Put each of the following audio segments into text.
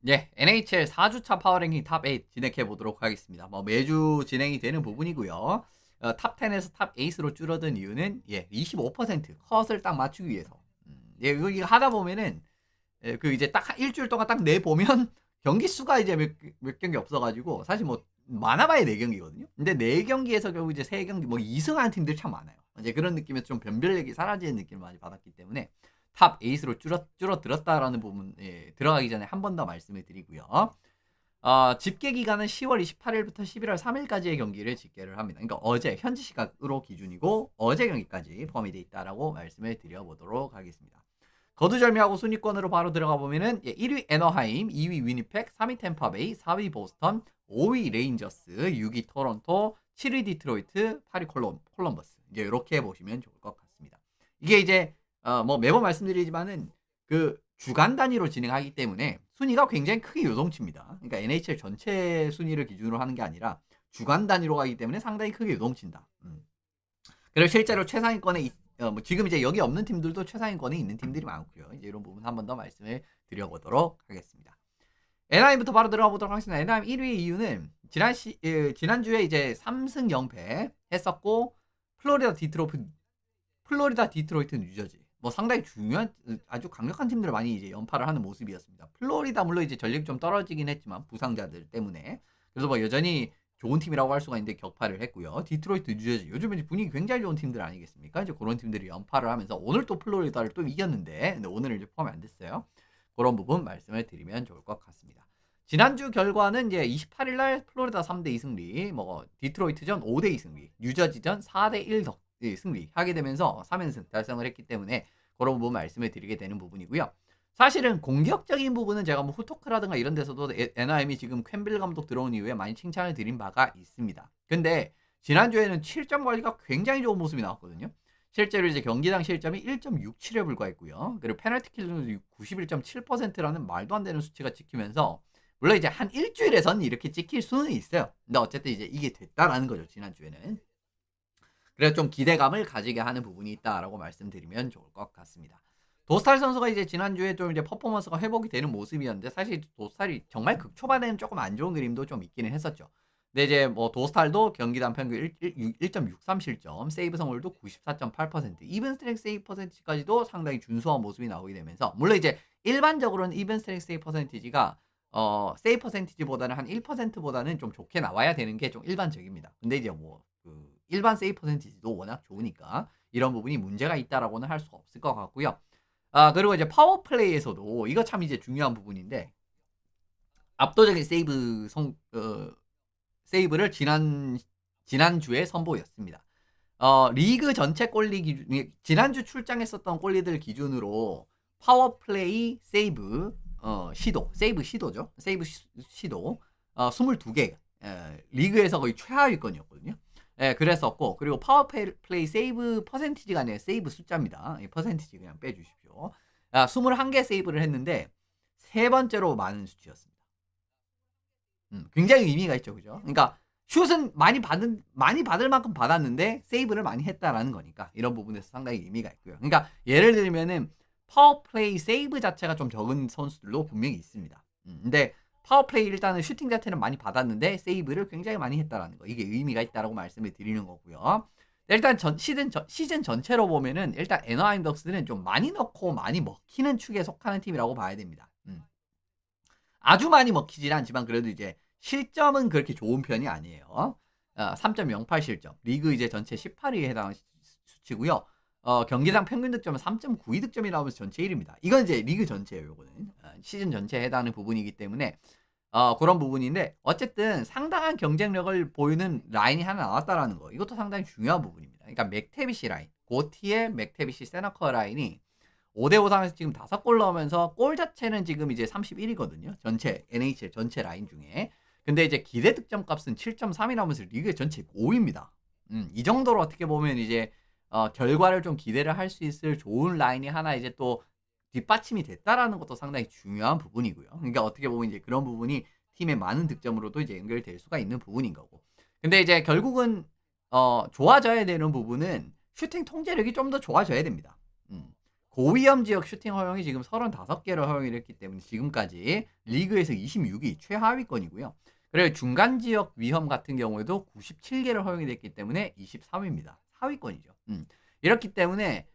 예, NHL 4주차 파워랭킹 탑 8 진행해 보도록 하겠습니다. 뭐 매주 진행이 되는 부분이고요. 탑 10에서 탑 8으로 줄어든 이유는 25% 컷을 딱 맞추기 위해서. 예, 이거 하다 보면은 그 이제 딱 일주일 동안 딱 내 보면 경기 수가 이제 몇 경기 없어가지고 사실 뭐 많아봐야 4경기거든요. 근데 4경기에서 결국 이제 3경기 뭐 2승하는 팀들 참 많아요. 이제 그런 느낌에서 좀 변별력이 사라지는 느낌을 많이 받았기 때문에 탑 8으로 줄어들었다라는 부분 들어가기 전에 한 번 더 말씀을 드리고요. 집계 기간은 10월 28일부터 11월 3일까지의 경기를 집계를 합니다. 그러니까 어제 현지 시각으로 기준이고 어제 경기까지 포함이 되어 있다라고 말씀을 드려보도록 하겠습니다. 거두절미하고 순위권으로 바로 들어가 보면은 1위 애너하임, 2위 위니펙, 3위 템파베이, 4위 보스턴, 5위 레인저스, 6위 토론토, 7위 디트로이트, 8위 콜럼버스. 이제 이렇게 보시면 좋을 것 같습니다. 이게 이제 뭐 매번 말씀드리지만은 그 주간 단위로 진행하기 때문에 순위가 굉장히 크게 요동칩니다. 그러니까 NHL 전체 순위를 기준으로 하는 게 아니라 주간 단위로 가기 때문에 상당히 크게 요동친다. 그리고 실제로 최상위권에 뭐 지금 이제 여기 없는 팀들도 최상위권에 있는 팀들이 많고요. 이제 이런 부분 한 번 더 말씀을 드려보도록 하겠습니다. NI부터 바로 들어가 보도록 하겠습니다. NI 1위 이유는 지난주에 이제 3승 0패 했었고 플로리다 디트로이트 뉴저지 뭐 상당히 중요한 아주 강력한 팀들을 많이 이제 연파를 하는 모습이었습니다. 플로리다 물론 이제 전력이 좀 떨어지긴 했지만 부상자들 때문에 그래서 뭐 여전히 좋은 팀이라고 할 수가 있는데 격파를 했고요. 디트로이트 뉴저지 요즘에 분위기 굉장히 좋은 팀들 아니겠습니까? 이제 그런 팀들이 연파를 하면서 오늘 또 플로리다를 또 이겼는데 근데 오늘은 이제 포함이 안 됐어요. 그런 부분 말씀을 드리면 좋을 것 같습니다. 지난주 결과는 이제 28일 날 플로리다 3대 2 승리, 뭐 디트로이트전 5대 2 승리, 뉴저지전 4대 1 승리하게 되면서 3연승 달성을 했기 때문에 그런 부분 말씀을 드리게 되는 부분이고요. 사실은 공격적인 부분은 제가 뭐 후토크라든가 이런 데서도 NIM이 지금 켐빌 감독 들어온 이후에 많이 칭찬을 드린 바가 있습니다. 근데 지난주에는 7점 관리가 굉장히 좋은 모습이 나왔거든요. 실제로 이제 경기당 실점이 1.67에 불과했고요. 그리고 페널티 킬도 91.7%라는 말도 안 되는 수치가 찍히면서 물론 이제 한 일주일에선 이렇게 찍힐 수는 있어요. 근데 어쨌든 이제 이게 됐다라는 거죠. 지난주에는. 그래서 좀 기대감을 가지게 하는 부분이 있다라고 말씀드리면 좋을 것 같습니다. 도스탈 선수가 이제 지난주에 좀 이제 퍼포먼스가 회복이 되는 모습이었는데 사실 도스탈이 정말 극초반에는 조금 안 좋은 그림도 좀 있기는 했었죠. 근데 이제 뭐 도스탈도 경기당 평균 1.63 실점, 세이브 성공률도 94.8%, 이븐 스트라이크 세이브 퍼센티지까지도 상당히 준수한 모습이 나오게 되면서 물론 이제 일반적으로는 이븐 스트라이크 세이브 퍼센티지가 세이브 퍼센티지보다는 한 1%보다는 좀 좋게 나와야 되는 게 좀 일반적입니다. 근데 이제 뭐 그 일반 세이브 퍼센티지도 워낙 좋으니까 이런 부분이 문제가 있다라고는 할 수가 없을 것 같고요. 그리고 이제 파워 플레이에서도 이거 참 이제 중요한 부분인데 압도적인 세이브를 지난주에 선보였습니다. 리그 전체 골리 기준 지난주 출장했었던 골리들 기준으로 파워 플레이 세이브 세이브 시도죠. 세이브 시도 22개. 리그에서 거의 최하위권이었거든요. 그랬었고 그리고 파워 플레이 세이브 퍼센티지가 아니라 세이브 숫자입니다. 퍼센티지 그냥 빼주십시오. 21개 세이브를 했는데 세 번째로 많은 수치였습니다. 굉장히 의미가 있죠, 그죠? 그러니까 슛은 많이 받을 만큼 받았는데 세이브를 많이 했다라는 거니까 이런 부분에서 상당히 의미가 있고요. 그러니까 예를 들면은 파워플레이 세이브 자체가 좀 적은 선수들도 분명히 있습니다. 근데 파워플레이 일단은 슈팅 자체는 많이 받았는데 세이브를 굉장히 많이 했다라는 거 이게 의미가 있다라고 말씀을 드리는 거고요. 일단 시즌 전체로 보면은 일단 애너하임 덕스는 좀 많이 넣고 많이 먹히는 축에 속하는 팀이라고 봐야 됩니다. 아주 많이 먹히진 않지만 그래도 이제 실점은 그렇게 좋은 편이 아니에요. 3.08 실점. 리그 이제 전체 18위에 해당하는 수치고요. 경기당 평균 득점은 3.92 득점이 나오면서 전체 1위입니다. 이건 이제 리그 전체예요, 요거는. 시즌 전체에 해당하는 부분이기 때문에 그런 부분인데 어쨌든 상당한 경쟁력을 보이는 라인이 하나 나왔다라는 거. 이것도 상당히 중요한 부분입니다. 그러니까 맥테비시 라인, 고티의 맥테비시 세너커 라인이 5대5 상에서 지금 5골 넣으면서 골 자체는 지금 이제 31이거든요. 전체 NHL 전체 라인 중에. 근데 이제 기대 득점 값은 7.3이 나오면서 리그 전체 5위입니다. 이 정도로 어떻게 보면 이제 결과를 좀 기대를 할 수 있을 좋은 라인이 하나 이제 또 뒷받침이 됐다라는 것도 상당히 중요한 부분이고요. 그러니까 어떻게 보면 이제 그런 부분이 팀의 많은 득점으로도 이제 연결될 수가 있는 부분인 거고. 근데 이제 결국은 좋아져야 되는 부분은 슈팅 통제력이 좀 더 좋아져야 됩니다. 고위험 지역 슈팅 허용이 지금 35개를 허용을 했기 때문에 지금까지 리그에서 26위 최하위권이고요. 그리고 중간 지역 위험 같은 경우에도 97개를 허용이 됐기 때문에 23위입니다. 하위권이죠. 이렇기 때문에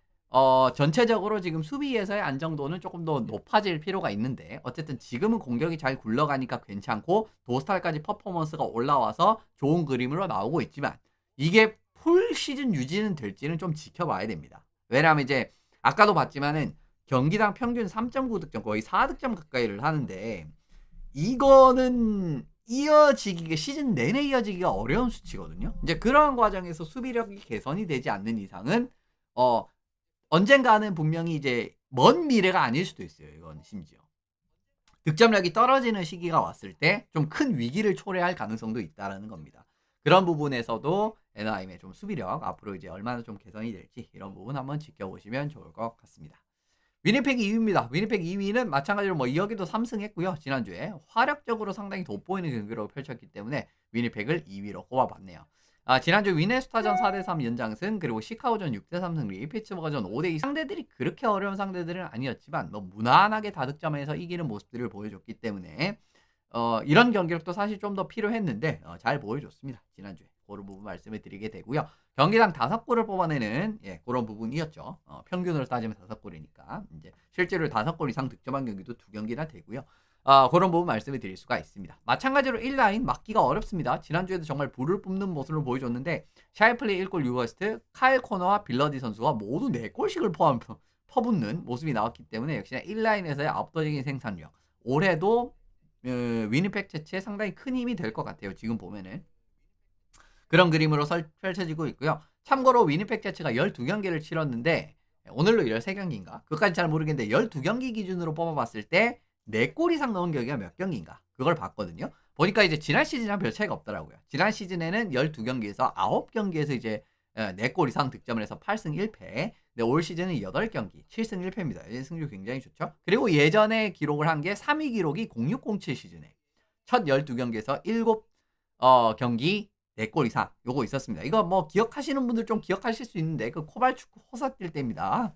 전체적으로 지금 수비에서의 안정도는 조금 더 높아질 필요가 있는데 어쨌든 지금은 공격이 잘 굴러가니까 괜찮고 도스탈까지 퍼포먼스가 올라와서 좋은 그림으로 나오고 있지만 이게 풀 시즌 유지는 될지는 좀 지켜봐야 됩니다. 왜냐하면 이제 아까도 봤지만은 경기당 평균 3.9득점 거의 4득점 가까이를 하는데 이거는 이어지기가 시즌 내내 이어지기가 어려운 수치거든요. 이제 그러한 과정에서 수비력이 개선이 되지 않는 이상은 언젠가는 분명히 이제 먼 미래가 아닐 수도 있어요. 이건 심지어 득점력이 떨어지는 시기가 왔을 때 좀 큰 위기를 초래할 가능성도 있다라는 겁니다. 그런 부분에서도 NIM의 좀 수비력 앞으로 이제 얼마나 좀 개선이 될지 이런 부분 한번 지켜보시면 좋을 것 같습니다. 위니펙 2위입니다. 위니펙 2위는 마찬가지로 뭐 여기도 3승했고요. 지난주에 화력적으로 상당히 돋보이는 경기로 펼쳤기 때문에 위니펙을 2위로 꼽아봤네요. 지난주 위네스타전 4대3 연장승 그리고 시카고전 6대3 승리 피츠버그전 5대2 상대들이 그렇게 어려운 상대들은 아니었지만 너무 무난하게 다득점에서 이기는 모습들을 보여줬기 때문에 이런 경기력도 사실 좀 더 필요했는데 잘 보여줬습니다. 지난주에 그런 부분 말씀을 드리게 되고요. 경기당 5골을 뽑아내는 그런 부분이었죠. 평균으로 따지면 5골이니까 이제 실제로 5골 이상 득점한 경기도 2경기나 되고요. 그런 부분 말씀을 드릴 수가 있습니다. 마찬가지로 1라인 막기가 어렵습니다. 지난주에도 정말 불을 뿜는 모습을 보여줬는데 샤이플리 1골 6어시스트, 카일 코너와 빌러디 선수가 모두 4골씩을 퍼붓는 모습이 나왔기 때문에 역시나 1라인에서의 압도적인 생산력 올해도 위니펙 채취에 상당히 큰 힘이 될 것 같아요. 지금 보면은 그런 그림으로 펼쳐지고 있고요. 참고로 위니펙 제츠가 12경기를 치렀는데 오늘로 13경기인가? 그것까지 잘 모르겠는데 12경기 기준으로 뽑아봤을 때 4골 이상 넣은 경기가 몇 경기인가? 그걸 봤거든요. 보니까 이제 지난 시즌이랑 별 차이가 없더라고요. 지난 시즌에는 12경기에서 9경기에서 이제 4골 이상 득점을 해서 8승 1패. 근데 올 시즌은 8경기 7승 1패입니다. 승률 굉장히 좋죠. 그리고 예전에 기록을 한 게 3위 기록이 0607 시즌에 첫 12경기에서 7경기 4골 이상 요거 있었습니다. 이거 뭐 기억하시는 분들 좀 기억하실 수 있는데 그 코발축구 호사 뛸 때입니다.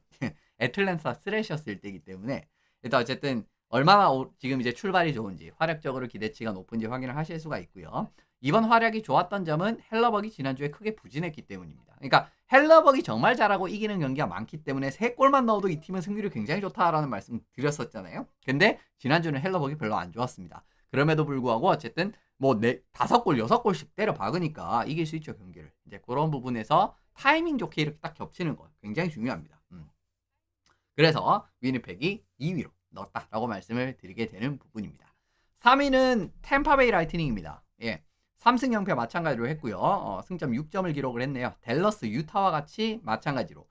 애틀랜타 스레셔스일 때이기 때문에 일단 어쨌든 얼마나 지금 이제 출발이 좋은지 화력적으로 기대치가 높은지 확인을 하실 수가 있고요. 이번 활약이 좋았던 점은 헬러벅이 지난주에 크게 부진했기 때문입니다. 그러니까 헬러벅이 정말 잘하고 이기는 경기가 많기 때문에 3골만 넣어도 이 팀은 승률이 굉장히 좋다라는 말씀 드렸었잖아요. 근데 지난주는 헬러벅이 별로 안 좋았습니다. 그럼에도 불구하고 어쨌든 뭐 5골, 6골씩 때려 박으니까 이길 수 있죠, 경기를. 이제 그런 부분에서 타이밍 좋게 이렇게 딱 겹치는 거 굉장히 중요합니다. 그래서 위니펙이 2위로 넣었다라고 말씀을 드리게 되는 부분입니다. 3위는 템파베이 라이트닝입니다. 3승 0패 마찬가지로 했고요. 승점 6점을 기록을 했네요. 댈러스, 유타와 같이 마찬가지로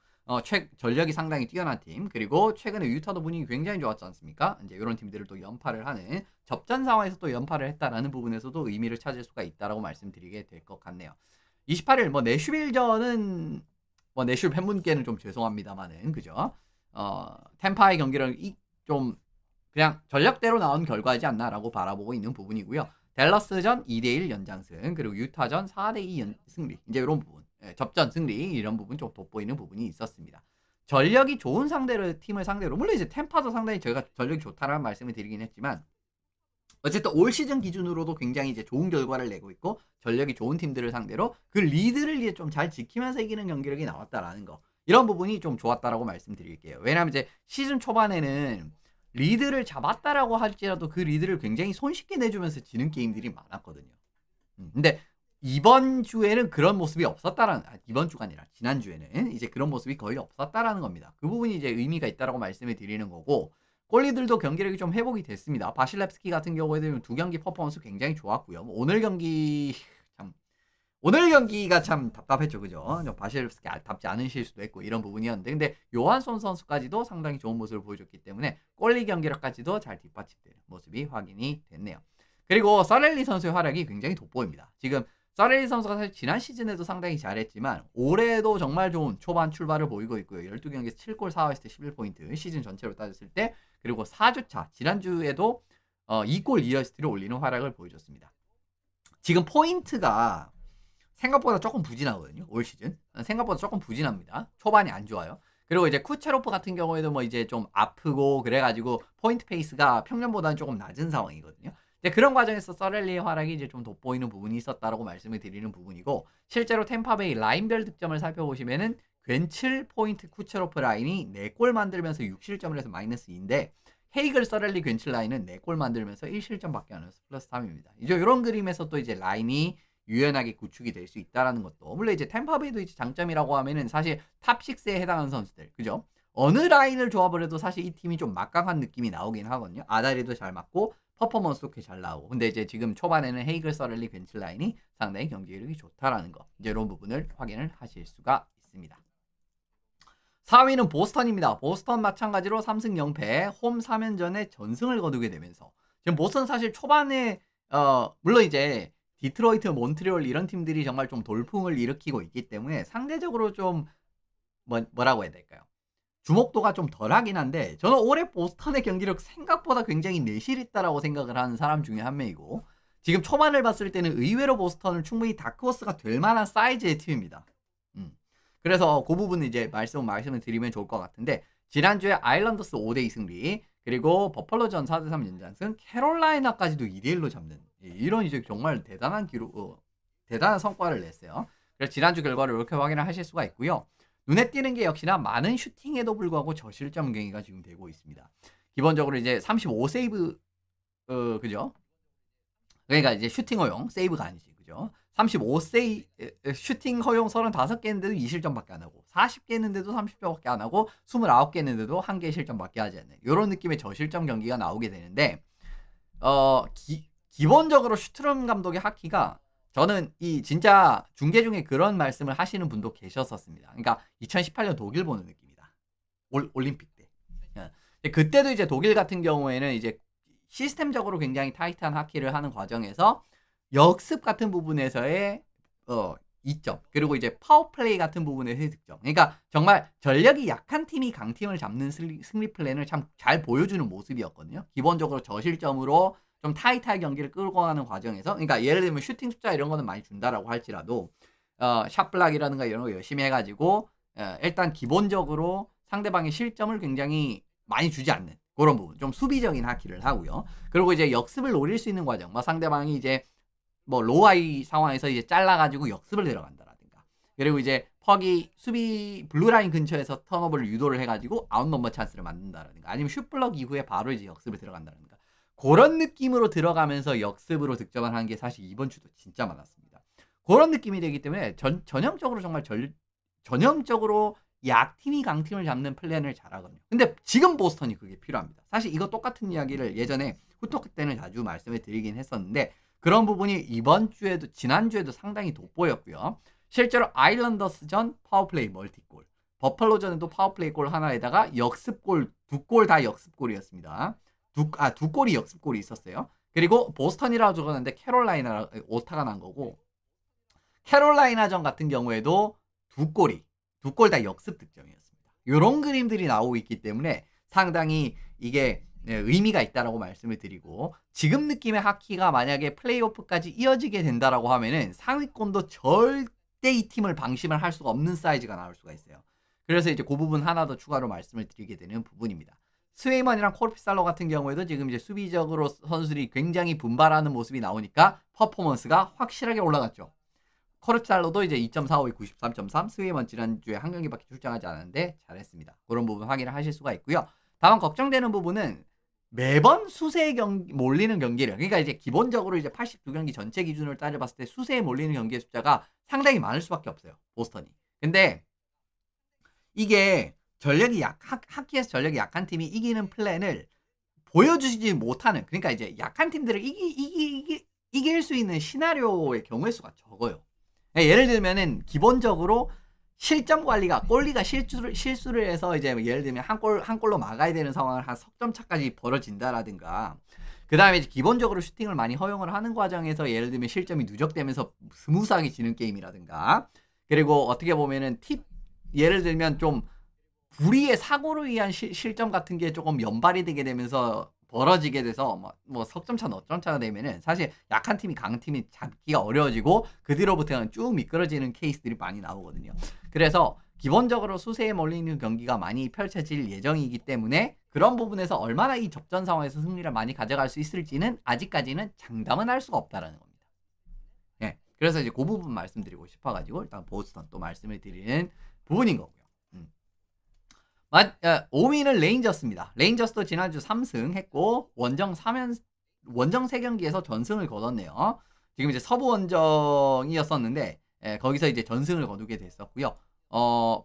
전력이 상당히 뛰어난 팀, 그리고 최근에 유타도 분위기 굉장히 좋았지 않습니까? 이제 이런 팀들을 또 연파를 하는 접전 상황에서 또 연파를 했다라는 부분에서도 의미를 찾을 수가 있다라고 말씀드리게 될 것 같네요. 28일 뭐 내슈빌전은 뭐 내슈 팬분께는 좀 죄송합니다만은 그죠? 템파의 경기를 좀 그냥 전략대로 나온 결과이지 않나라고 바라보고 있는 부분이고요. 댈러스전 2대1 연장승 그리고 유타전 4대2 승리 이제 이런 부분 접전 승리 이런 부분 좀 돋보이는 부분이 있었습니다. 전력이 좋은 팀을 상대로 물론 이제 템파도 상당히 저희가 전력이 좋다라는 말씀을 드리긴 했지만 어쨌든 올 시즌 기준으로도 굉장히 이제 좋은 결과를 내고 있고 전력이 좋은 팀들을 상대로 그 리드를 이제 좀 잘 지키면서 이기는 경기력이 나왔다라는 거 이런 부분이 좀 좋았다라고 말씀드릴게요. 왜냐하면 이제 시즌 초반에는 리드를 잡았다라고 할지라도 그 리드를 굉장히 손쉽게 내주면서 지는 게임들이 많았거든요. 근데 이번 주에는 그런 모습이 없었다라는 이번 주가 아니라 지난주에는 이제 그런 모습이 거의 없었다라는 겁니다. 그 부분이 이제 의미가 있다라고 말씀을 드리는 거고 골리들도 경기력이 좀 회복이 됐습니다. 바실렙스키 같은 경우에는 2경기 퍼포먼스 굉장히 좋았고요. 오늘 경기가 참 답답했죠. 그죠? 바실렙스키 답지 않으실 수도 있고 이런 부분이었는데 근데 요한손 선수까지도 상당히 좋은 모습을 보여줬기 때문에 골리 경기력까지도 잘 뒷받침되는 모습이 확인이 됐네요. 그리고 서렐리 선수의 활약이 굉장히 돋보입니다. 지금 서렐리 선수가 사실 지난 시즌에도 상당히 잘했지만 올해도 정말 좋은 초반 출발을 보이고 있고요. 12경기에서 7골 4어시스트 11포인트 시즌 전체로 따졌을 때 그리고 4주차 지난주에도 2골 2어시스트를 올리는 활약을 보여줬습니다. 지금 포인트가 생각보다 조금 부진하거든요. 올 시즌 생각보다 조금 부진합니다. 초반이 안 좋아요. 그리고 이제 쿠체로프 같은 경우에도 뭐 이제 좀 아프고 그래 가지고 포인트 페이스가 평년보다는 조금 낮은 상황이거든요. 이제 그런 과정에서 서렐리의 활약이 이제 좀 돋보이는 부분이 있었다라고 말씀을 드리는 부분이고, 실제로 템파베이 라인별 득점을 살펴보시면은 괜칠, 포인트, 쿠체로프 라인이 4골 만들면서 6실점을 해서 -2인데, 헤이글, 서렐리, 괜칠 라인은 4골 만들면서 1실점밖에 안 해서 +3입니다. 이제 이런 그림에서 또 이제 라인이 유연하게 구축이 될 수 있다라는 것도, 물론 이제 템파베이도 이제 장점이라고 하면은 사실 탑 6에 해당하는 선수들, 그죠? 어느 라인을 조합을 해도 사실 이 팀이 좀 막강한 느낌이 나오긴 하거든요. 아다리도 잘 맞고 퍼포먼스도 꽤 잘 나오고. 근데 이제 지금 초반에는 헤이글, 서렐리, 괜칠 라인이 상당히 경기력이 좋다라는 거, 이제 이런 부분을 확인을 하실 수가 있습니다. 4위는 보스턴입니다. 보스턴 마찬가지로 3승 0패 홈 3연전에 전승을 거두게 되면서, 지금 보스턴 사실 초반에 물론 이제 디트로이트, 몬트리올 이런 팀들이 정말 좀 돌풍을 일으키고 있기 때문에 상대적으로 좀 뭐라고 해야 될까요? 주목도가 좀 덜하긴 한데, 저는 올해 보스턴의 경기력 생각보다 굉장히 내실 있다라고 생각을 하는 사람 중에 한 명이고, 지금 초반을 봤을 때는 의외로 보스턴은 충분히 다크호스가 될 만한 사이즈의 팀입니다. 그래서 그 부분은 이제 말씀을 드리면 좋을 것 같은데, 지난주에 아일랜더스 5대2 승리, 그리고 버펄로전 4대3 연장승, 캐롤라이나까지도 2대1로 잡는 이런 이제 정말 대단한 대단한 성과를 냈어요. 그래서 지난주 결과를 이렇게 확인을 하실 수가 있고요. 눈에 띄는 게 역시나 많은 슈팅에도 불구하고 저실점 경기가 지금 되고 있습니다. 기본적으로 이제 35세이브, 그죠? 그러니까 이제 슈팅 허용, 세이브가 아니지, 그죠? 35세이 슈팅 허용 35개 했는데도 2실점밖에 안 하고, 40개 했는데도 30점밖에 안 하고, 29개 했는데도 1개 실점밖에 하지 않는 이런 느낌의 저실점 경기가 나오게 되는데, 기본적으로 슈트럼 감독의 하키가, 저는 이 진짜 중계 중에 그런 말씀을 하시는 분도 계셨었습니다. 그러니까 2018년 독일 보는 느낌이다. 올림픽 때. 그때도 이제 독일 같은 경우에는 이제 시스템적으로 굉장히 타이트한 하키를 하는 과정에서 역습 같은 부분에서의 이점, 그리고 이제 파워플레이 같은 부분에서의 득점. 그러니까 정말 전력이 약한 팀이 강팀을 잡는 승리 플랜을 참 잘 보여주는 모습이었거든요. 기본적으로 저실점으로 좀 타이트한 경기를 끌고 가는 과정에서, 그러니까 예를 들면 슈팅 숫자 이런 거는 많이 준다라고 할지라도 샷블락이라든가 이런 거 열심히 해가지고 일단 기본적으로 상대방의 실점을 굉장히 많이 주지 않는 그런 부분, 좀 수비적인 하키를 하고요. 그리고 이제 역습을 노릴 수 있는 과정, 상대방이 이제 로아이 상황에서 이제 잘라가지고 역습을 들어간다라든가, 그리고 이제 퍽이 수비 블루라인 근처에서 턴오버를 유도를 해가지고 아웃 넘버 찬스를 만든다라든가, 아니면 슛블럭 이후에 바로 이제 역습을 들어간다라든가, 그런 느낌으로 들어가면서 역습으로 득점을 하는 게 사실 이번 주도 진짜 많았습니다. 그런 느낌이 되기 때문에 전형적으로 정말 전형적으로 약팀이 강팀을 잡는 플랜을 잘하거든요. 근데 지금 보스턴이 그게 필요합니다. 사실 이거 똑같은 이야기를 예전에 후토크 때는 자주 말씀을 드리긴 했었는데, 그런 부분이 이번 주에도 지난주에도 상당히 돋보였고요. 실제로 아일랜더스전 파워플레이 멀티골, 버팔로전에도 파워플레이 골 하나에다가 역습골 2골 다 역습골이었습니다. 두 골이 역습골이 있었어요. 그리고 보스턴이라고 적었는데 캐롤라이나 오타가 난 거고, 캐롤라이나전 같은 경우에도 두 골 다 역습 득점이었습니다. 이런 그림들이 나오고 있기 때문에 상당히 이게 의미가 있다라고 말씀을 드리고, 지금 느낌의 하키가 만약에 플레이오프까지 이어지게 된다라고 하면은 상위권도 절대 이 팀을 방심을 할 수가 없는 사이즈가 나올 수가 있어요. 그래서 이제 그 부분 하나 더 추가로 말씀을 드리게 되는 부분입니다. 스웨이먼이랑 코르피살로 같은 경우에도 지금 이제 수비적으로 선수들이 굉장히 분발하는 모습이 나오니까 퍼포먼스가 확실하게 올라갔죠. 코르피살로도 이제 2.45에 93.3, 스웨이먼 지난주에 한 경기밖에 출장하지 않았는데 잘했습니다. 그런 부분 확인을 하실 수가 있고요. 다만 걱정되는 부분은 매번 수세에 몰리는 경기를, 그러니까 이제 기본적으로 이제 82경기 전체 기준으로 따져봤을 때 수세에 몰리는 경기의 숫자가 상당히 많을 수밖에 없어요, 보스턴이. 근데 이게 하키에서 전력이 약한 팀이 이기는 플랜을 보여주지 못하는, 그러니까 이제 약한 팀들을 이길 수 있는 시나리오의 경우의 수가 적어요. 예를 들면은 기본적으로 실점 관리가, 골리가 실수를 해서 이제 예를 들면 한 골로 막아야 되는 상황을 한 석점 차까지 벌어진다라든가, 그 다음에 기본적으로 슈팅을 많이 허용을 하는 과정에서 예를 들면 실점이 누적되면서 스무스하게 지는 게임이라든가, 그리고 어떻게 보면은 예를 들면 좀 불의의 사고로 의한 실점 같은 게 조금 연발이 되게 되면서 벌어지게 돼서 석점 차, 어점 차가 되면은 사실 약한 팀이 강팀이 잡기가 어려워지고 그 뒤로부터는 쭉 미끄러지는 케이스들이 많이 나오거든요. 그래서 기본적으로 수세에 몰리는 경기가 많이 펼쳐질 예정이기 때문에 그런 부분에서 얼마나 이 접전 상황에서 승리를 많이 가져갈 수 있을지는 아직까지는 장담은 할 수가 없다라는 겁니다. 예. 그래서 이제 그 부분 말씀드리고 싶어가지고 일단 보스턴 또 말씀을 드리는 부분인 거고요. 5위는 레인저스입니다. 레인저스도 지난주 3승 했고 원정 3경기에서 전승을 거뒀네요. 지금 이제 서부 원정이었었는데 거기서 이제 전승을 거두게 됐었고요.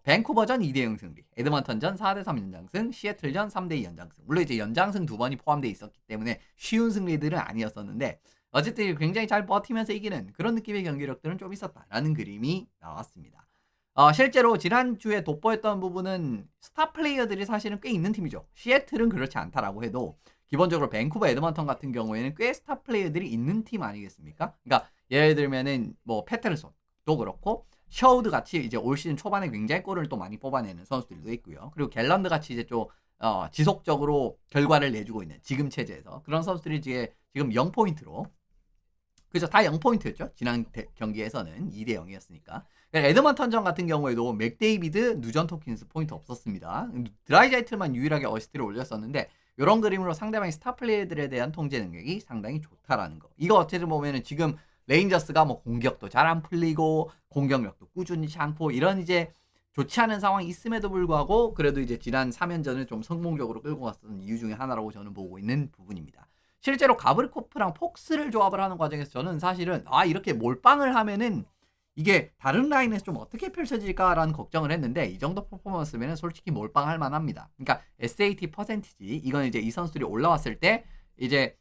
밴쿠버전 2대0 승리, 에드먼턴전 4대3 연장승, 시애틀전 3대2 연장승. 물론 이제 연장승 2번이 포함되어 있었기 때문에 쉬운 승리들은 아니었었는데 어쨌든 굉장히 잘 버티면서 이기는 그런 느낌의 경기력들은 좀 있었다라는 그림이 나왔습니다. 실제로 지난주에 돋보였던 부분은 스타 플레이어들이 사실은 꽤 있는 팀이죠. 시애틀은 그렇지 않다라고 해도 기본적으로 밴쿠버, 에드먼턴 같은 경우에는 꽤 스타 플레이어들이 있는 팀 아니겠습니까? 그러니까 예를 들면은 뭐 패테르손도 그렇고 셔우드 같이 이제 올 시즌 초반에 굉장히 골을 또 많이 뽑아내는 선수들도 있고요. 그리고 갤런드 같이 이제 좀 지속적으로 결과를 내주고 있는 지금 체제에서 그런 선수들이 지금 0포인트로 그죠? 다 0포인트였죠. 지난 경기에서는 2대0이었으니까. 에드먼턴전 같은 경우에도 맥데이비드, 누전트 홉킨스 포인트 없었습니다. 드라이자이틀만 유일하게 어시스트를 올렸었는데 이런 그림으로 상대방의 스타 플레이들에 대한 통제 능력이 상당히 좋다라는 거. 이거 어쨌든 보면은 지금 레인저스가 뭐 공격도 잘 안 풀리고 공격력도 꾸준히 않고 이런 이제 좋지 않은 상황이 있음에도 불구하고 그래도 이제 지난 3연전을 좀 성공적으로 끌고 갔던 이유 중에 하나라고 저는 보고 있는 부분입니다. 실제로 가브리코프랑 폭스를 조합을 하는 과정에서 저는 사실은 이렇게 몰빵을 하면은 이게 다른 라인에서 좀 어떻게 펼쳐질까라는 걱정을 했는데 이 정도 퍼포먼스면 솔직히 몰빵할 만합니다. 그러니까 SAT 퍼센티지 이건 이제 이 선수들이 올라왔을 때 이제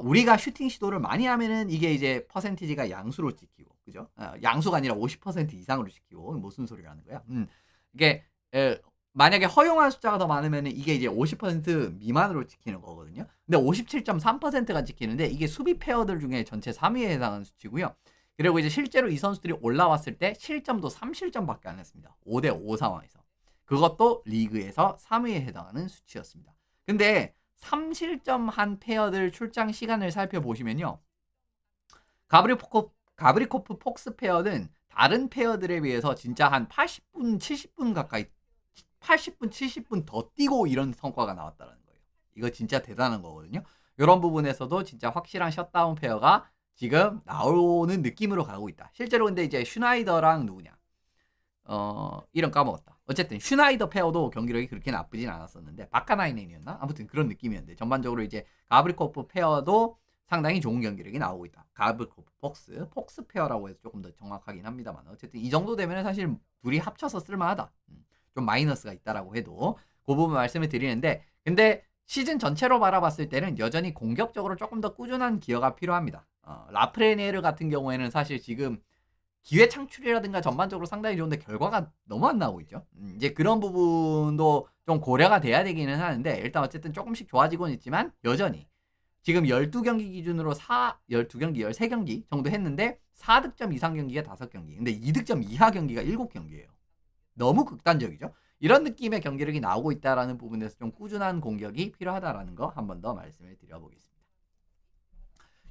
우리가 슈팅 시도를 많이 하면은 이게 이제 퍼센티지가 양수로 찍히고 그죠? 양수가 아니라 50% 이상으로 찍히고 무슨 소리라는 거야? 이게 만약에 허용한 숫자가 더 많으면 이게 이제 50% 미만으로 찍히는 거거든요. 근데 57.3%가 찍히는데 이게 수비 페어들 중에 전체 3위에 해당하는 수치고요. 그리고 이제 실제로 이 선수들이 올라왔을 때 실점도 3실점밖에 안 했습니다. 5대5 상황에서. 그것도 리그에서 3위에 해당하는 수치였습니다. 근데 3실점 한 페어들 출장 시간을 살펴보시면요. 가브리코프 폭스 페어는 다른 페어들에 비해서 진짜 한 80분, 70분 가까이 80분, 70분 더 뛰고 이런 성과가 나왔다는 거예요. 이거 진짜 대단한 거거든요. 이런 부분에서도 진짜 확실한 셧다운 페어가 지금 나오는 느낌으로 가고 있다. 실제로 근데 이제 슈나이더랑 누구냐? 이름 까먹었다. 어쨌든 슈나이더 페어도 경기력이 그렇게 나쁘진 않았었는데 바카나이넨이었나? 아무튼 그런 느낌이었는데 전반적으로 이제 가브리코프 페어도 상당히 좋은 경기력이 나오고 있다. 가브리코프 폭스 페어라고 해서 조금 더 정확하긴 합니다만 어쨌든 이 정도 되면 사실 둘이 합쳐서 쓸만하다. 좀 마이너스가 있다라고 해도 그 부분 말씀을 드리는데 근데 시즌 전체로 바라봤을 때는 여전히 공격적으로 조금 더 꾸준한 기여가 필요합니다. 라프레네르 같은 경우에는 사실 지금 기회 창출이라든가 전반적으로 상당히 좋은데 결과가 너무 안 나오고 있죠. 이제 그런 부분도 좀 고려가 돼야 되기는 하는데 일단 어쨌든 조금씩 좋아지고는 있지만 여전히 지금 12경기 기준으로 12경기, 13경기 정도 했는데 4득점 이상 경기가 5경기. 근데 2득점 이하 경기가 7경기예요. 너무 극단적이죠. 이런 느낌의 경기력이 나오고 있다라는 부분에서 좀 꾸준한 공격이 필요하다라는 거 한 번 더 말씀을 드려보겠습니다.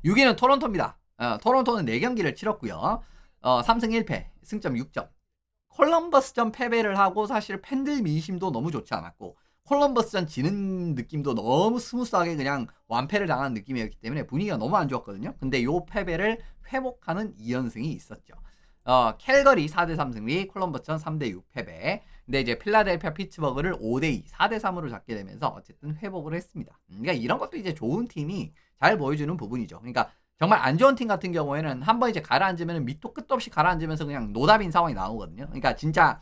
6위는 토론토입니다. 토론토는 4경기를 치렀고요. 3승 1패, 승점 6점. 콜럼버스전 패배를 하고 사실 팬들 민심도 너무 좋지 않았고 콜럼버스전 지는 느낌도 너무 스무스하게 그냥 완패를 당한 느낌이었기 때문에 분위기가 너무 안 좋았거든요. 근데 이 패배를 회복하는 2연승이 있었죠. 캘거리 4대3 승리, 콜럼버스전 3대6 패배. 근데 이제 필라델피아 피츠버그를 5대2, 4대3으로 잡게 되면서 어쨌든 회복을 했습니다. 그러니까 이런 것도 이제 좋은 팀이 잘 보여주는 부분이죠. 그러니까 정말 안 좋은 팀 같은 경우에는 한번 이제 가라앉으면 밑도 끝도 없이 가라앉으면서 그냥 노답인 상황이 나오거든요. 그러니까 진짜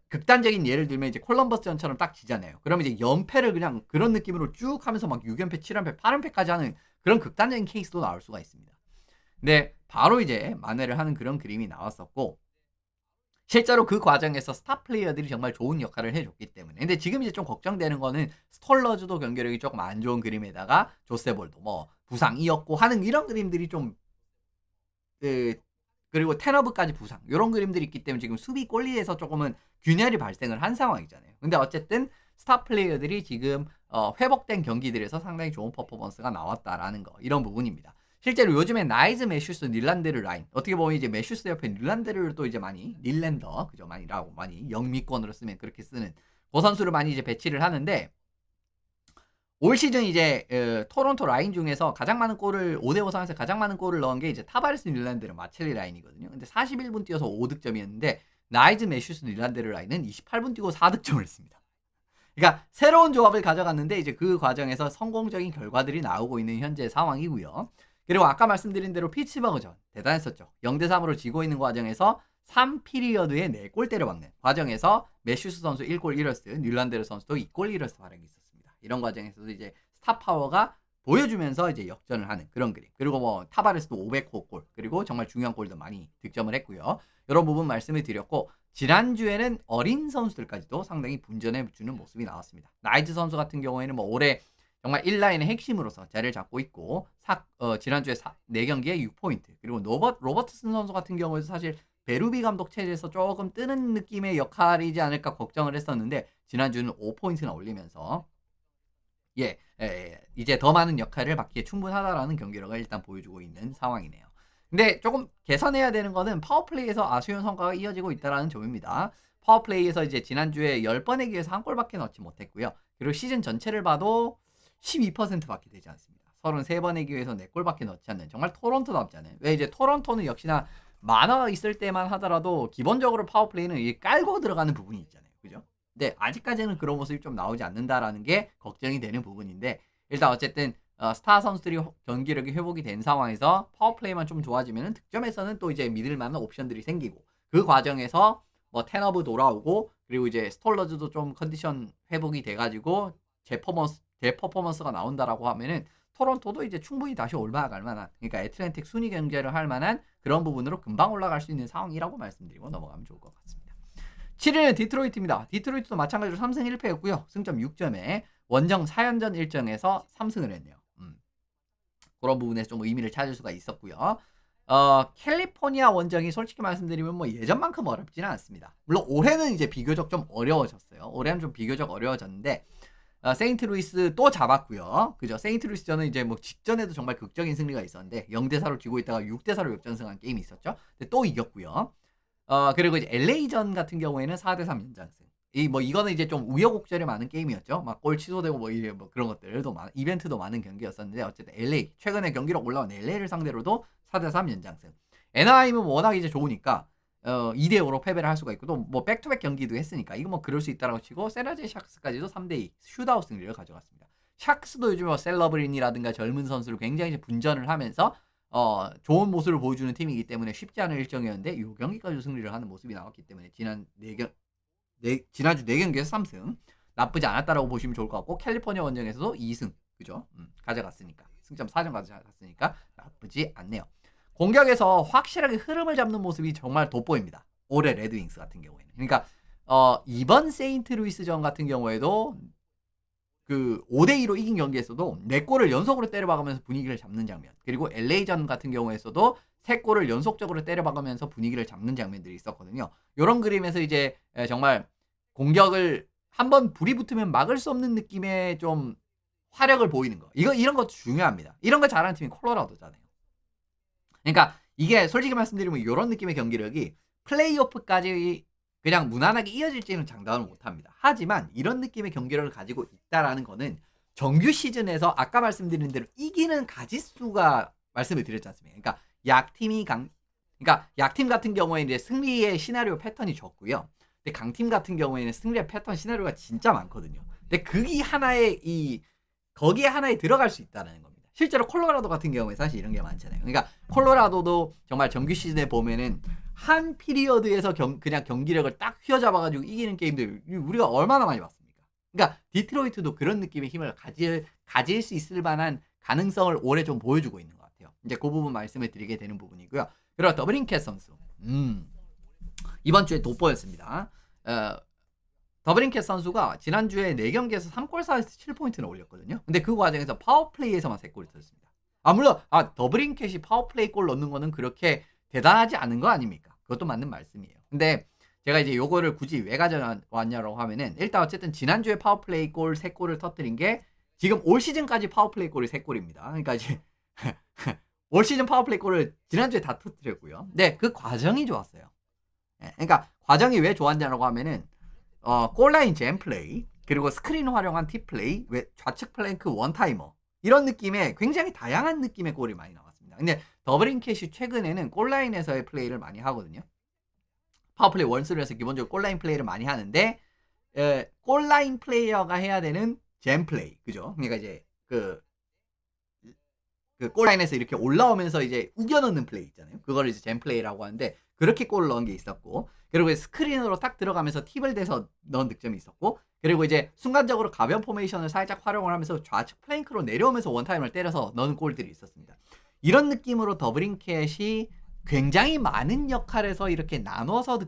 극단적인 예를 들면 이제 콜럼버스전처럼 딱 지잖아요. 그러면 이제 연패를 그냥 그런 느낌으로 쭉 하면서 막 6연패, 7연패, 8연패까지 하는 그런 극단적인 케이스도 나올 수가 있습니다. 근데 바로 이제 만회를 하는 그런 그림이 나왔었고 실제로 그 과정에서 스타 플레이어들이 정말 좋은 역할을 해줬기 때문에 근데 지금 이제 좀 걱정되는 거는 스톨러즈도 경기력이 조금 안 좋은 그림에다가 조세볼도 뭐 부상이었고 하는 이런 그림들이 좀 그리고 테너브까지 부상 이런 그림들이 있기 때문에 지금 수비 꼴리에서 조금은 균열이 발생을 한 상황이잖아요. 근데 어쨌든 스타 플레이어들이 지금 회복된 경기들에서 상당히 좋은 퍼포먼스가 나왔다라는 거 이런 부분입니다. 실제로 요즘에 나이즈 매슈스 닐란데르 라인 어떻게 보면 이제 매슈스 옆에 닐란데르를 또 이제 많이 닐랜더 그죠 많이라고 많이 영미권으로 쓰면 그렇게 쓰는 그 선수를 많이 이제 배치를 하는데 올 시즌 이제 토론토 라인 중에서 가장 많은 골을 5대5 상황에서 가장 많은 골을 넣은 게 이제 타바레스 닐란데르 마첼리 라인이거든요. 근데 41분 뛰어서 5득점이었는데 나이즈 매슈스 닐란데르 라인은 28분 뛰고 4득점을 했습니다. 그러니까 새로운 조합을 가져갔는데 이제 그 과정에서 성공적인 결과들이 나오고 있는 현재 상황이고요. 그리고 아까 말씀드린 대로 피츠버그전 대단했었죠. 0대3으로 지고 있는 과정에서 3피리어드에 4골 때려박는 과정에서 매슈스 선수 1골 1어스트, 닐란데르 선수도 2골 1어스트 활약이 있었습니다. 이런 과정에서도 이제 스타 파워가 보여주면서 이제 역전을 하는 그런 그림. 그리고 뭐 타바레스도 500호 골, 그리고 정말 중요한 골도 많이 득점을 했고요. 이런 부분 말씀을 드렸고 지난주에는 어린 선수들까지도 상당히 분전해주는 모습이 나왔습니다. 나이트 선수 같은 경우에는 뭐 올해 정말 1라인의 핵심으로서 자리를 잡고 있고 지난주에 4경기에 6포인트 그리고 로버트슨 선수 같은 경우에도 사실 베루비 감독 체제에서 조금 뜨는 느낌의 역할이지 않을까 걱정을 했었는데 지난주는 5포인트나 올리면서 이제 더 많은 역할을 받기에 충분하다라는 경기력을 일단 보여주고 있는 상황이네요. 근데 조금 개선해야 되는 거는 파워플레이에서 아쉬운 성과가 이어지고 있다는 점입니다. 파워플레이에서 이제 지난주에 10번의 기회에서 한 골밖에 넣지 못했고요. 그리고 시즌 전체를 봐도 12%밖에 되지 않습니다. 33번의 기회에서 4골밖에 넣지 않는 정말 토론토답지 않은. 왜 이제 토론토는 역시나 만화가 있을 때만 하더라도 기본적으로 파워플레이는 이게 깔고 들어가는 부분이 있잖아요. 그죠? 근데 아직까지는 그런 모습이 좀 나오지 않는다라는 게 걱정이 되는 부분인데 일단 어쨌든 스타 선수들이 경기력이 회복이 된 상황에서 파워플레이만 좀 좋아지면 득점에서는 또 이제 믿을 만한 옵션들이 생기고 그 과정에서 뭐 테너브 돌아오고 그리고 이제 스톨러즈도 좀 컨디션 회복이 돼가지고 제 퍼포먼스가 나온다라고 하면은 토론토도 이제 충분히 다시 올라갈 만한 그러니까 애틀랜틱 순위 경쟁을 할 만한 그런 부분으로 금방 올라갈 수 있는 상황이라고 말씀드리고 넘어가면 좋을 것 같습니다. 7위는 디트로이트입니다. 디트로이트도 마찬가지로 3승 1패였고요. 승점 6점에 원정 4연전 일정에서 3승을 했네요. 그런 부분에서 좀 의미를 찾을 수가 있었고요. 캘리포니아 원정이 솔직히 말씀드리면 뭐 예전만큼 어렵지는 않습니다. 물론 올해는 이제 비교적 좀 어려워졌어요. 올해는 좀 비교적 어려워졌는데 세인트루이스 또 잡았고요. 그죠? 세인트루이스전은 이제 뭐 직전에도 정말 극적인 승리가 있었는데 0대4로 지고 있다가 6대4로 역전승한 게임이 있었죠. 근데 또 이겼고요. 그리고 이제 LA전 같은 경우에는 4대3 연장승. 이거는 이제 좀 우여곡절이 많은 게임이었죠. 막 골 취소되고 뭐 그런 것들도 이벤트도 많은 경기였었는데 어쨌든 LA 최근에 경기력 올라온 LA를 상대로도 4대3 연장승. 애나하임은 워낙 이제 좋으니까 2대5로 패배를 할 수가 있고 또 뭐 백투백 경기도 했으니까 이거 뭐 그럴 수 있다라고 치고 세라제 샥스까지도 3대2 슈트아웃 승리를 가져갔습니다. 샥스도 요즘에 셀러브린이라든가 젊은 선수를 굉장히 분전을 하면서 좋은 모습을 보여주는 팀이기 때문에 쉽지 않은 일정이었는데 이 경기까지 승리를 하는 모습이 나왔기 때문에 지난주 4경기에서 3승 나쁘지 않았다라고 보시면 좋을 것 같고 캘리포니아 원정에서도 2승 그죠? 가져갔으니까 승점 4점 가져갔으니까 나쁘지 않네요. 공격에서 확실하게 흐름을 잡는 모습이 정말 돋보입니다. 올해 레드윙스 같은 경우에는. 그러니까 이번 세인트루이스전 같은 경우에도 그 5대2로 이긴 경기에서도 4골을 연속으로 때려박으면서 분위기를 잡는 장면 그리고 LA전 같은 경우에서도 3골을 연속적으로 때려박으면서 분위기를 잡는 장면들이 있었거든요. 이런 그림에서 이제 정말 공격을 한번 불이 붙으면 막을 수 없는 느낌의 좀 화력을 보이는 거 이런 것도 중요합니다. 이런 거 잘하는 팀이 콜로라도잖아요. 그러니까 이게 솔직히 말씀드리면 이런 느낌의 경기력이 플레이오프까지 그냥 무난하게 이어질지는 장담을 못합니다. 하지만 이런 느낌의 경기력을 가지고 있다라는 거는 정규 시즌에서 아까 말씀드린 대로 이기는 가짓수가 말씀을 드렸지 않습니까? 그러니까 그러니까 약팀 같은 경우에 이제 승리의 시나리오 패턴이 적고요. 근데 강팀 같은 경우에는 승리의 패턴 시나리오가 진짜 많거든요. 근데 거기에 하나에 들어갈 수 있다는 겁니다. 실제로 콜로라도 같은 경우에 사실 이런 게 많잖아요. 그러니까 콜로라도도 정말 정규 시즌에 보면은 한 피리어드에서 그냥 경기력을 딱 휘어잡아가지고 이기는 게임들 우리가 얼마나 많이 봤습니까? 그러니까 디트로이트도 그런 느낌의 힘을 가질 수 있을 만한 가능성을 올해 좀 보여주고 있는 것 같아요. 이제 그 부분 말씀을 드리게 되는 부분이고요. 그리고 더브린캣 선수 이번 주에 돋보였습니다. 더브린캣 선수가 지난주에 4경기에서 3골 4에서 7포인트를 올렸거든요. 근데 그 과정에서 파워플레이에서만 3골을 터졌습니다. 물론 더브린캣이 파워플레이 골 넣는 거는 그렇게 대단하지 않은 거 아닙니까? 그것도 맞는 말씀이에요. 근데 제가 이제 요거를 굳이 왜 가져왔냐라고 하면은 일단 어쨌든 지난주에 파워플레이 골 3골을 터뜨린 게 지금 올 시즌까지 파워플레이 골이 3골입니다. 그러니까 이제 올 시즌 파워플레이 골을 지난주에 다 터뜨렸고요. 네, 그 과정이 좋았어요. 예, 그러니까 과정이 왜 좋았냐라고 하면은 골라인 잼 플레이, 그리고 스크린 활용한 티 플레이, 좌측 플랭크 원타이머, 이런 느낌의 굉장히 다양한 느낌의 골이 많이 나왔습니다. 근데 더블인캣이 최근에는 골라인에서의 플레이를 많이 하거든요. 파워플레이 원스루에서 기본적으로 골라인 플레이를 많이 하는데 골라인 플레이어가 해야 되는 잼 플레이, 그죠? 그러니까 이제 그 골라인에서 이렇게 올라오면서 이제 우겨 넣는 플레이 있잖아요. 그거를 이제 잼 플레이라고 하는데, 그렇게 골을 넣은 게 있었고, 그리고 스크린으로 딱 들어가면서 팁을 대서 넣은 득점이 있었고, 그리고 이제 순간적으로 가변 포메이션을 살짝 활용을 하면서 좌측 플랭크로 내려오면서 원타임을 때려서 넣은 골들이 있었습니다. 이런 느낌으로 더블인캣이 굉장히 많은 역할에서 이렇게 나눠서가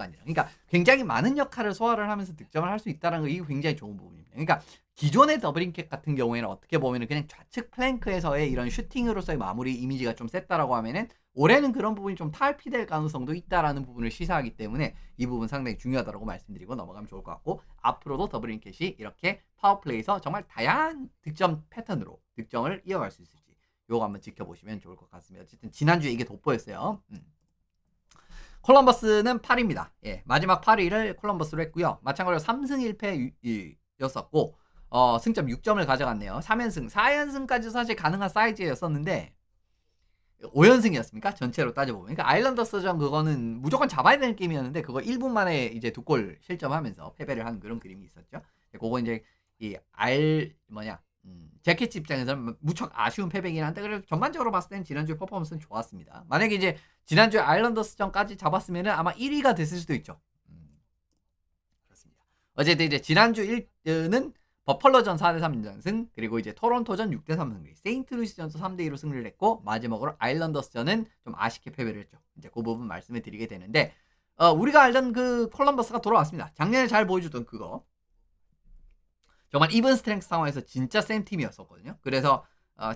아니라, 그러니까 굉장히 많은 역할을 소화를 하면서 득점을 할 수 있다는 거, 이게 굉장히 좋은 부분입니다. 그러니까 기존의 더블인캣 같은 경우에는 어떻게 보면은 그냥 좌측 플랭크에서의 이런 슈팅으로서의 마무리 이미지가 좀 셌다라고 하면은, 올해는 그런 부분이 좀 탈피될 가능성도 있다라는 부분을 시사하기 때문에 이 부분 상당히 중요하다고 말씀드리고 넘어가면 좋을 것 같고, 앞으로도 더블인캣이 이렇게 파워플레이에서 정말 다양한 득점 패턴으로 득점을 이어갈 수 있을지 요거 한번 지켜보시면 좋을 것 같습니다. 어쨌든 지난주에 이게 돋보였어요. 콜럼버스는 8위입니다. 예, 마지막 8위를 콜럼버스로 했고요. 마찬가지로 3승 1패였었고 승점 6점을 가져갔네요. 3연승, 4연승까지 사실 가능한 사이즈였었는데 5연승이었습니까? 전체로 따져보면. 그러니까 아일랜더스전 그거는 무조건 잡아야 되는 게임이었는데, 그거 1분 만에 이제 2골 실점하면서 패배를 한 그런 그림이 있었죠. 그거 이제 재킷 입장에서는 무척 아쉬운 패배긴 한데, 그래도 전반적으로 봤을 땐 지난주 퍼포먼스는 좋았습니다. 만약에 이제 지난주에 아일랜더스전까지 잡았으면은 아마 1위가 됐을 수도 있죠. 그렇습니다. 어쨌든 이제 지난주 1위는 버펄러전 4대3 연승, 그리고 이제 토론토전 6대3 승리, 세인트루이스전도 3대2로 승리를 했고, 마지막으로 아일랜더스전은 좀 아쉽게 패배를 했죠. 이제 그 부분 말씀을 드리게 되는데, 우리가 알던 그 콜럼버스가 돌아왔습니다. 작년에 잘 보여주던 그거. 정말 이븐 스트렝스 상황에서 진짜 센 팀이었었거든요. 그래서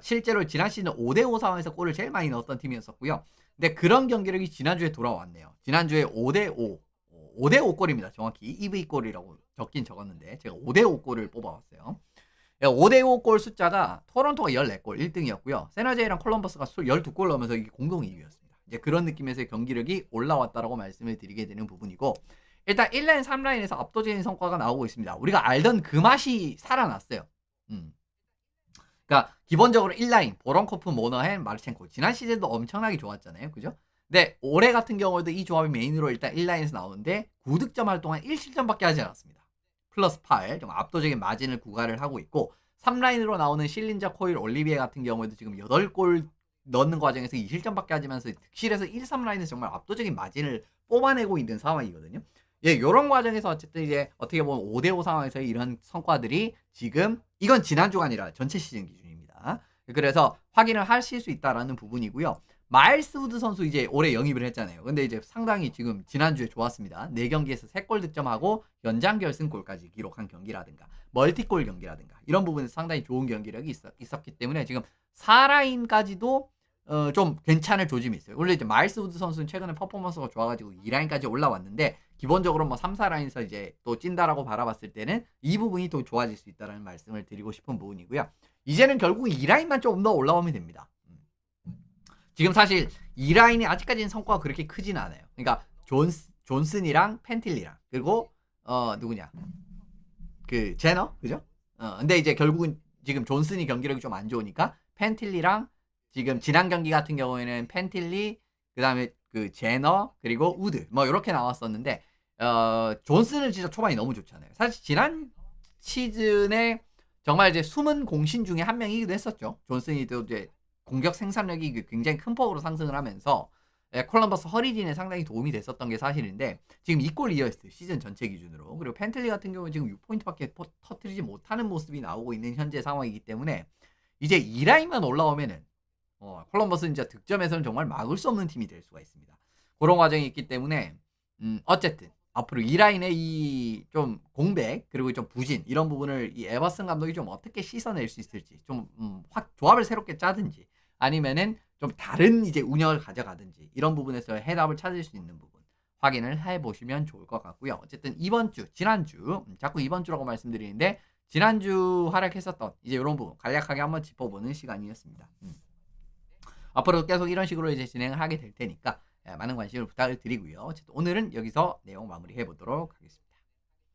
실제로 지난 시즌 5대5 상황에서 골을 제일 많이 넣었던 팀이었었고요. 근데 그런 경기력이 지난주에 돌아왔네요. 지난주에 5대5 골입니다. 정확히 EV 골이라고 적긴 적었는데 제가 5대5 골을 뽑아왔어요. 5대5 골 숫자가 토론토가 14골 1등이었고요. 세나제이랑 콜럼버스가 12골 넣으면서 이게 공동 2위였습니다. 이제 그런 느낌에서 경기력이 올라왔다라고 말씀을 드리게 되는 부분이고, 일단 1라인, 3라인에서 압도적인 성과가 나오고 있습니다. 우리가 알던 그 맛이 살아났어요. 그러니까 기본적으로 1라인, 보런코프, 모너헨, 마르첸코. 지난 시즌도 엄청나게 좋았잖아요. 그죠? 근데 올해 같은 경우에도 이 조합이 메인으로 일단 1라인에서 나오는데 9득점 할 동안 1실점밖에 하지 않았습니다. 플러스 8, 좀 압도적인 마진을 구가를 하고 있고, 3라인으로 나오는 실린자, 코일, 올리비에 같은 경우에도 지금 8골 넣는 과정에서 2실점밖에 하지면서 득실에서 1, 3라인에서 정말 압도적인 마진을 뽑아내고 있는 상황이거든요. 예, 요런 과정에서 어쨌든 이제 어떻게 보면 5대5 상황에서의 이런 성과들이 지금, 이건 지난주가 아니라 전체 시즌 기준입니다. 그래서 확인을 하실 수 있다라는 부분이고요. 마일스 우드 선수 이제 올해 영입을 했잖아요. 근데 이제 상당히 지금 지난주에 좋았습니다. 4경기에서 3골 득점하고 연장 결승골까지 기록한 경기라든가 멀티골 경기라든가 이런 부분에서 상당히 좋은 경기력이 있었기 때문에 지금 4라인까지도 좀 괜찮을 조짐이 있어요. 원래 이제 마일스 우드 선수는 최근에 퍼포먼스가 좋아가지고 2라인까지 올라왔는데, 기본적으로 뭐 3, 4라인에서 이제 또 찐다라고 바라봤을 때는 이 부분이 또 좋아질 수 있다는 말씀을 드리고 싶은 부분이고요. 이제는 결국 2라인만 조금 더 올라오면 됩니다. 지금 사실 2라인이 아직까지는 성과가 그렇게 크진 않아요. 그러니까 존슨이랑 펜틸리랑, 그리고 누구냐, 그 제너, 그죠? 근데 이제 결국은 지금 존슨이 경기력이 좀 안 좋으니까 펜틸리랑, 지금 지난 경기 같은 경우에는 펜틸리, 그 다음에 그 제너, 그리고 우드, 뭐 이렇게 나왔었는데, 존슨은 진짜 초반이 너무 좋잖아요. 사실 지난 시즌에 정말 이제 숨은 공신 중에 한 명이기도 했었죠. 존슨이 또 이제 공격 생산력이 굉장히 큰 폭으로 상승을 하면서 콜럼버스 허리진에 상당히 도움이 됐었던 게 사실인데, 지금 2골 이어했어요. 시즌 전체 기준으로. 그리고 펜틀리 같은 경우는 지금 6포인트밖에 터뜨리지 못하는 모습이 나오고 있는 현재 상황이기 때문에, 이제 2라인만 올라오면은 콜럼버스는 진짜 득점에서는 정말 막을 수 없는 팀이 될 수가 있습니다. 그런 과정이 있기 때문에 어쨌든 앞으로 2라인의 이 좀 공백, 그리고 좀 부진, 이런 부분을 이 에버슨 감독이 좀 어떻게 씻어낼 수 있을지, 좀 확 조합을 새롭게 짜든지, 아니면은 좀 다른 이제 운영을 가져가든지, 이런 부분에서 해답을 찾을 수 있는 부분 확인을 해보시면 좋을 것 같고요. 어쨌든 이번 주, 지난주, 자꾸 이번 주라고 말씀드리는데, 지난주 활약했었던 이제 이런 부분 간략하게 한번 짚어보는 시간이었습니다. 앞으로 계속 이런 식으로 이제 진행을 하게 될 테니까 많은 관심을 부탁을 드리고요. 어쨌든 오늘은 여기서 내용 마무리해 보도록 하겠습니다.